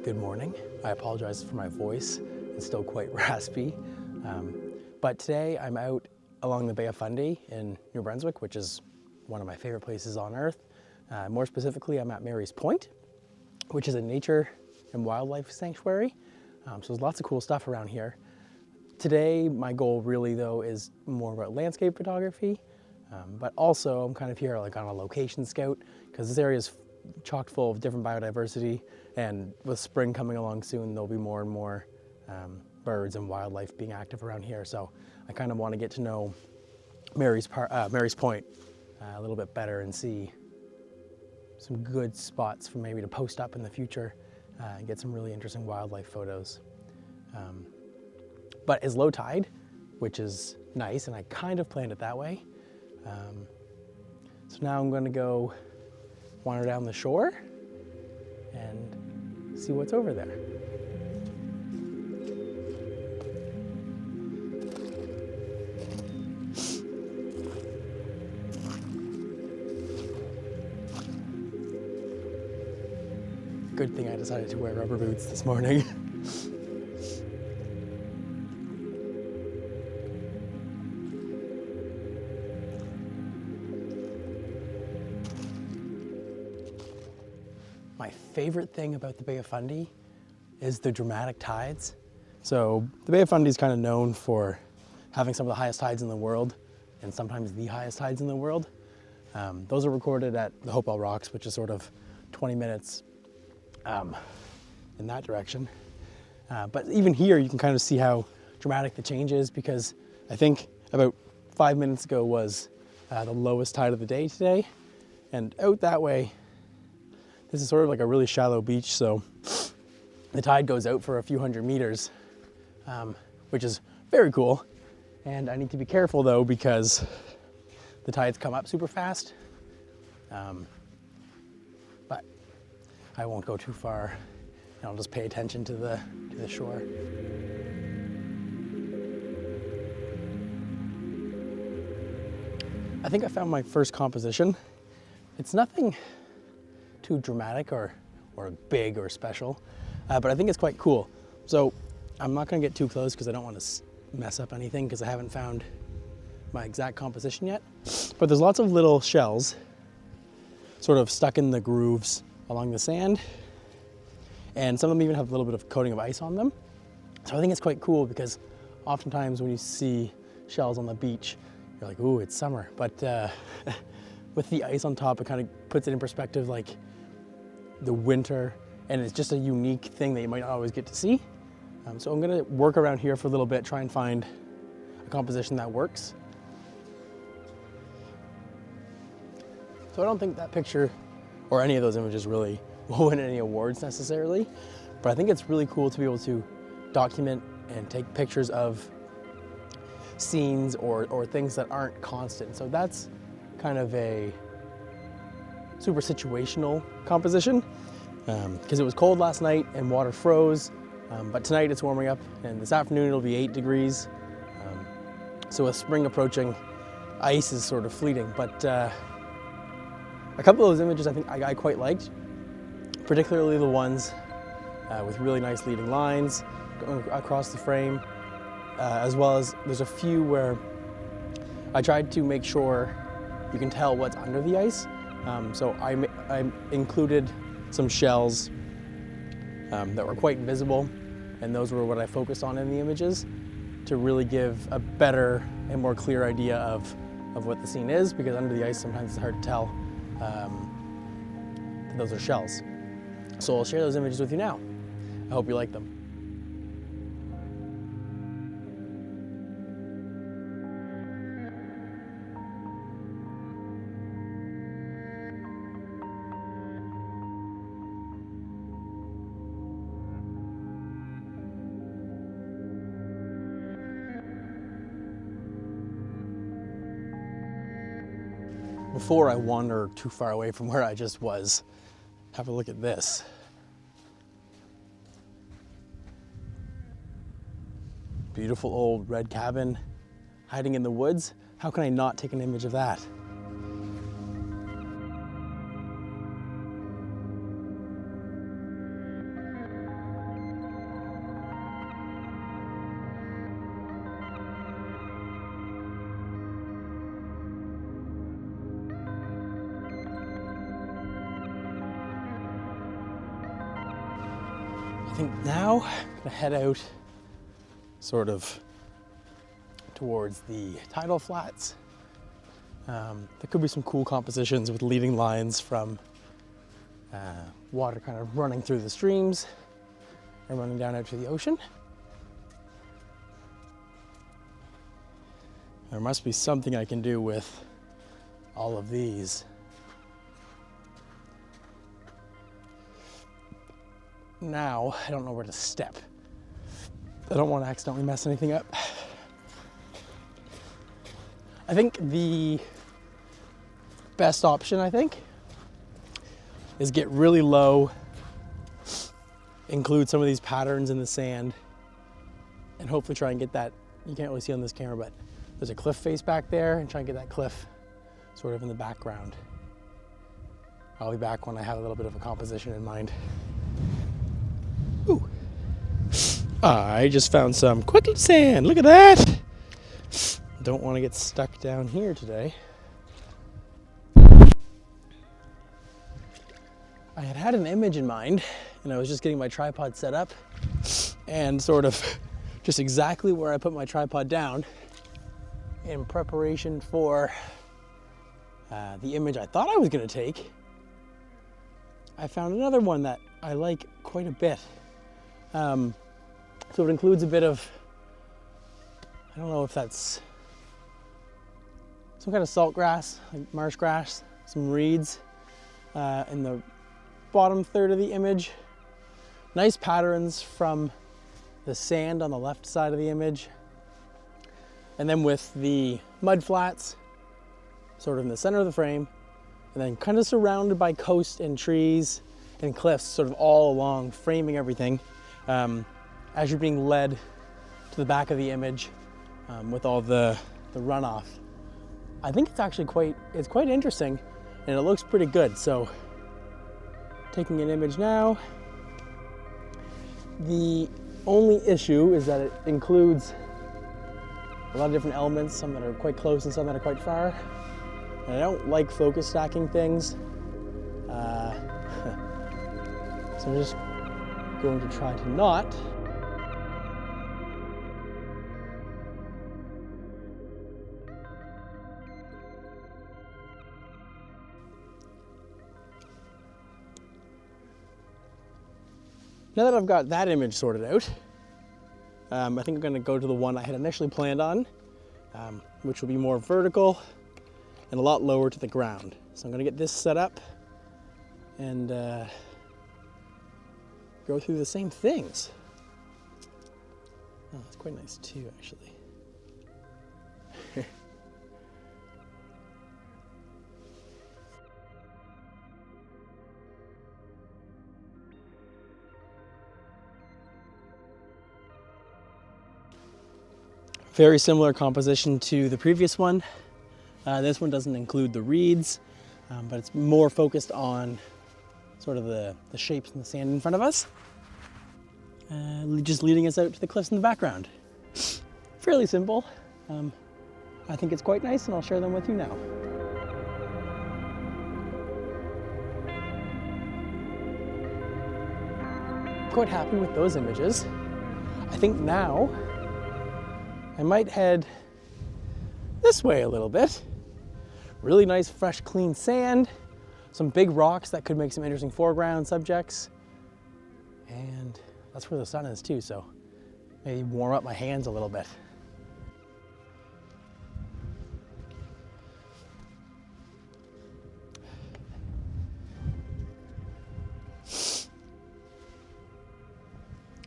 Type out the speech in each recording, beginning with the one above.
Good morning. I apologize for my voice. It's still quite raspy. But today I'm out along the Bay of Fundy in New Brunswick, which is one of my favorite places on earth. More specifically, I'm at Mary's Point, which is a nature and wildlife sanctuary. So there's lots of cool stuff around here. Today, my goal really though is more about landscape photography, but also I'm kind of here like on a location scout because this area is chock full of different biodiversity, and with spring coming along soon, there'll be more and more birds and wildlife being active around here. So I kind of want to get to know Mary's Point a little bit better and see some good spots for maybe to post up in the future and get some really interesting wildlife photos. But it's low tide, which is nice, and I kind of planned it that way. So now I'm going to go wander down the shore and see what's over there. Good thing I decided to wear rubber boots this morning. My favorite thing about the Bay of Fundy is the dramatic tides. So the Bay of Fundy is kind of known for having some of the highest tides in the world, and sometimes the highest tides in the world. Those are recorded at the Hopewell Rocks, which is sort of 20 minutes in that direction. But even here, you can kind of see how dramatic the change is, because I think about 5 minutes ago was the lowest tide of the day today. And out that way, this is sort of like a really shallow beach, so the tide goes out for a few hundred meters, which is very cool. And I need to be careful though, because the tides come up super fast. But I won't go too far, and I'll just pay attention to the shore. I think I found my first composition. It's nothing too dramatic or big or special, but I think it's quite cool. So I'm not gonna get too close because I don't want to mess up anything, because I haven't found my exact composition yet. But there's lots of little shells sort of stuck in the grooves along the sand, and some of them even have a little bit of coating of ice on them. So I think it's quite cool, because oftentimes when you see shells on the beach, you're like, ooh, it's summer. But with the ice on top, it kind of puts it in perspective, like the winter, and it's just a unique thing that you might not always get to see. So I'm gonna work around here for a little bit, try and find a composition that works. So I don't think that picture or any of those images really will win any awards necessarily, but I think it's really cool to be able to document and take pictures of scenes or things that aren't constant. So that's kind of a super situational composition, because it was cold last night and water froze, but tonight it's warming up, and this afternoon it'll be 8 degrees. So with spring approaching, ice is sort of fleeting, but a couple of those images I think I quite liked, particularly the ones with really nice leading lines going across the frame, as well as there's a few where I tried to make sure you can tell what's under the ice. So I included some shells that were quite visible, and those were what I focused on in the images to really give a better and more clear idea of what the scene is, because under the ice sometimes it's hard to tell that those are shells. So I'll share those images with you now. I hope you like them. Before I wander too far away from where I just was, have a look at this. Beautiful old red cabin hiding in the woods. How can I not take an image of that? I think now I'm gonna head out sort of towards the tidal flats. There could be some cool compositions with leading lines from water kind of running through the streams and running down out to the ocean. There must be something I can do with all of these. Now, I don't know where to step. I don't want to accidentally mess anything up. I think the best option, is get really low, include some of these patterns in the sand, and hopefully try and get that, you can't really see on this camera, but there's a cliff face back there, and try and get that cliff sort of in the background. I'll be back when I have a little bit of a composition in mind. Ooh. I just found some quicksand, look at that! Don't want to get stuck down here today. I had an image in mind, and I was just getting my tripod set up, and sort of just exactly where I put my tripod down in preparation for the image I thought I was going to take. I found another one that I like quite a bit. So it includes a bit of, I don't know if that's some kind of salt grass, like marsh grass, some reeds in the bottom third of the image. Nice patterns from the sand on the left side of the image. And then with the mud flats sort of in the center of the frame, and then kind of surrounded by coast and trees and cliffs sort of all along, framing everything as you're being led to the back of the image with all the runoff. I think it's actually quite interesting, and it looks pretty good. So taking an image now. The only issue is that it includes a lot of different elements, some that are quite close and some that are quite far. And I don't like focus stacking things. So I'm just going to try to not. Now that I've got that image sorted out, I think I'm going to go to the one I had initially planned on, which will be more vertical and a lot lower to the ground. So I'm going to get this set up and go through the same things. Oh, that's quite nice too, actually. Very similar composition to the previous one. This one doesn't include the reeds, but it's more focused on sort of the shapes in the sand in front of us, just leading us out to the cliffs in the background. Fairly simple. I think it's quite nice, and I'll share them with you now. Quite happy with those images. I think now I might head this way a little bit. Really nice, fresh, clean sand. Some big rocks that could make some interesting foreground subjects. And that's where the sun is too, so maybe warm up my hands a little bit.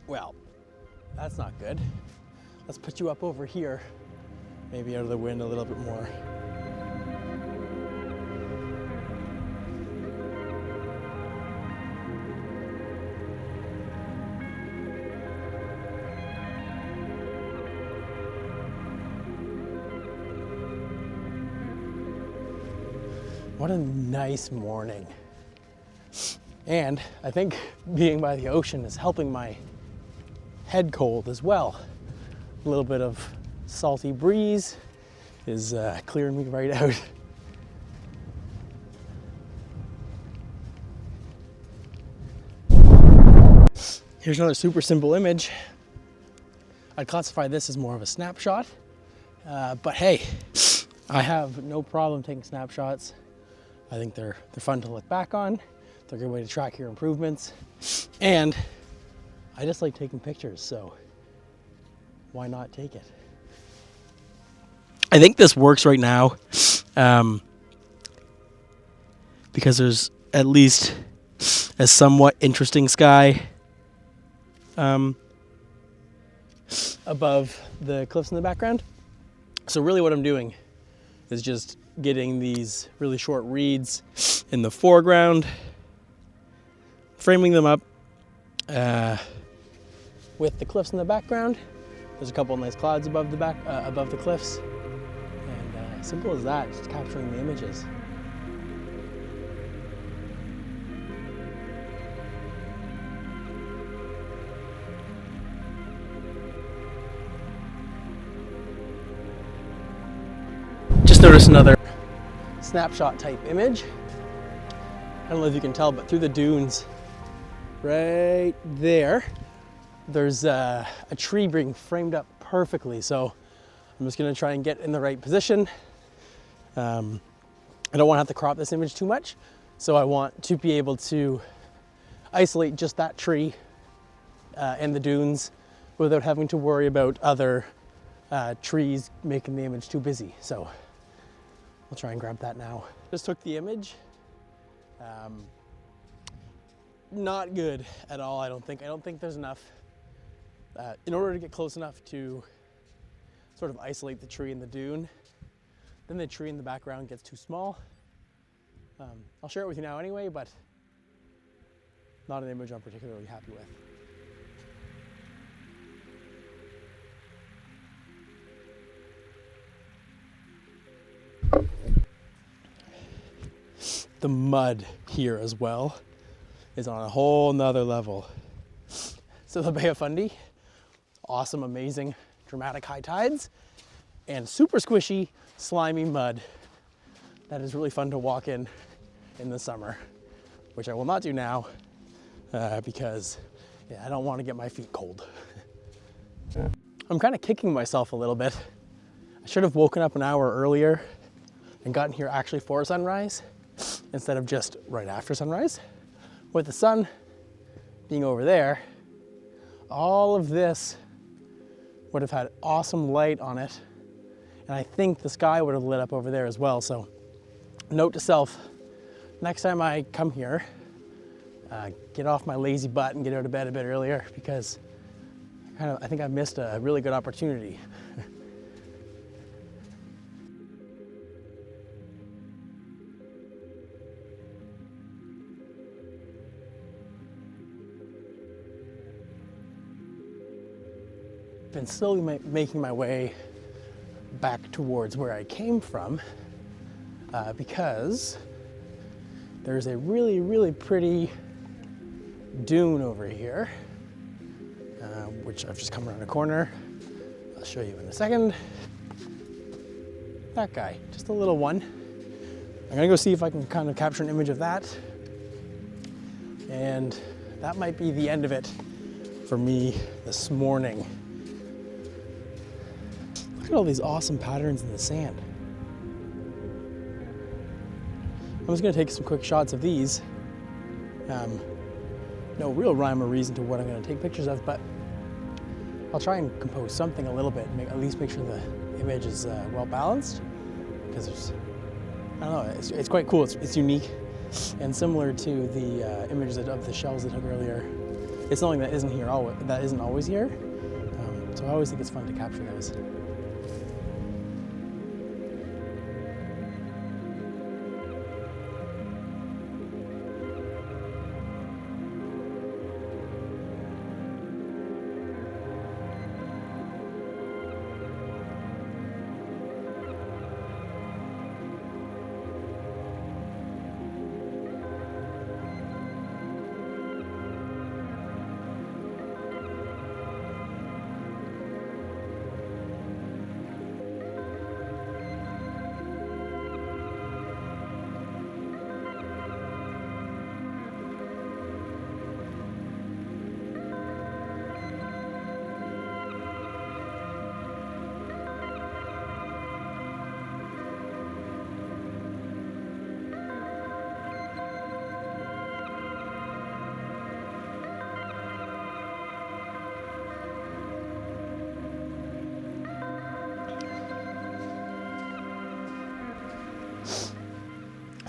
Well, that's not good. Let's put you up over here, maybe out of the wind a little bit more. What a nice morning. And I think being by the ocean is helping my head cold as well. A little bit of salty breeze is clearing me right out. Here's another super simple image. I'd classify this as more of a snapshot, but hey, I have no problem taking snapshots. I think they're fun to look back on. They're a good way to track your improvements. And I just like taking pictures, so why not take it? I think this works right now because there's at least a somewhat interesting sky above the cliffs in the background. So really what I'm doing is just getting these really short reeds in the foreground, framing them up with the cliffs in the background. There's a couple of nice clouds above the cliffs, and simple as that, just capturing the images. Just noticed another snapshot type image. I don't know if you can tell, but through the dunes right there, there's a tree being framed up perfectly. So I'm just gonna try and get in the right position. I don't want to have to crop this image too much. So I want to be able to isolate just that tree and the dunes without having to worry about other trees making the image too busy. So I'll try and grab that now. Just took the image. Not good at all, I don't think. I don't think there's enough. In order to get close enough to sort of isolate the tree and the dune, then the tree in the background gets too small. I'll share it with you now anyway, but not an image I'm particularly happy with. The mud here as well is on a whole nother level. So the Bay of Fundy, awesome, amazing, dramatic high tides, and super squishy, slimy mud that is really fun to walk in the summer, which I will not do now because I don't want to get my feet cold. I'm kind of kicking myself a little bit. I should have woken up an hour earlier and gotten here actually for sunrise instead of just right after sunrise. With the sun being over there, all of this would have had awesome light on it, and I think the sky would have lit up over there as well. So note to self, next time I come here, get off my lazy butt and get out of bed a bit earlier, because I think I've missed a really good opportunity. Been slowly making my way back towards where I came from because there's a really, really pretty dune over here, which I've just come around a corner. I'll show you in a second. That guy, just a little one. I'm gonna go see if I can kind of capture an image of that. And that might be the end of it for me this morning. Look at all these awesome patterns in the sand. I'm just gonna take some quick shots of these. No real rhyme or reason to what I'm gonna take pictures of, but I'll try and compose something a little bit, at least make sure the image is well balanced, because there's, I don't know, it's quite cool. It's unique and similar to the images of the shells I took earlier. It's something that isn't always here, so I always think it's fun to capture those.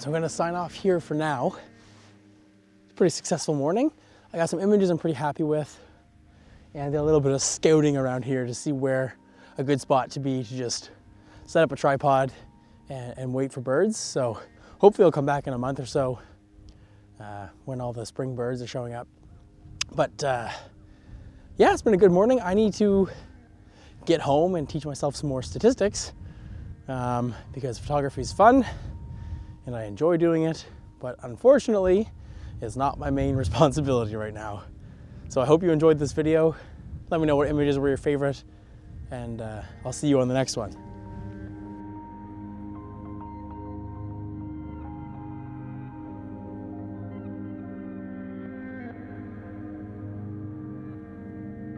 So I'm gonna sign off here for now. It's a pretty successful morning. I got some images I'm pretty happy with, and did a little bit of scouting around here to see where a good spot to be to just set up a tripod and wait for birds. So hopefully I'll come back in a month or so when all the spring birds are showing up. But yeah, it's been a good morning. I need to get home and teach myself some more statistics because photography is fun and I enjoy doing it, but unfortunately it's not my main responsibility right now. So I hope you enjoyed this video. Let me know what images were your favorite, and I'll see you on the next one.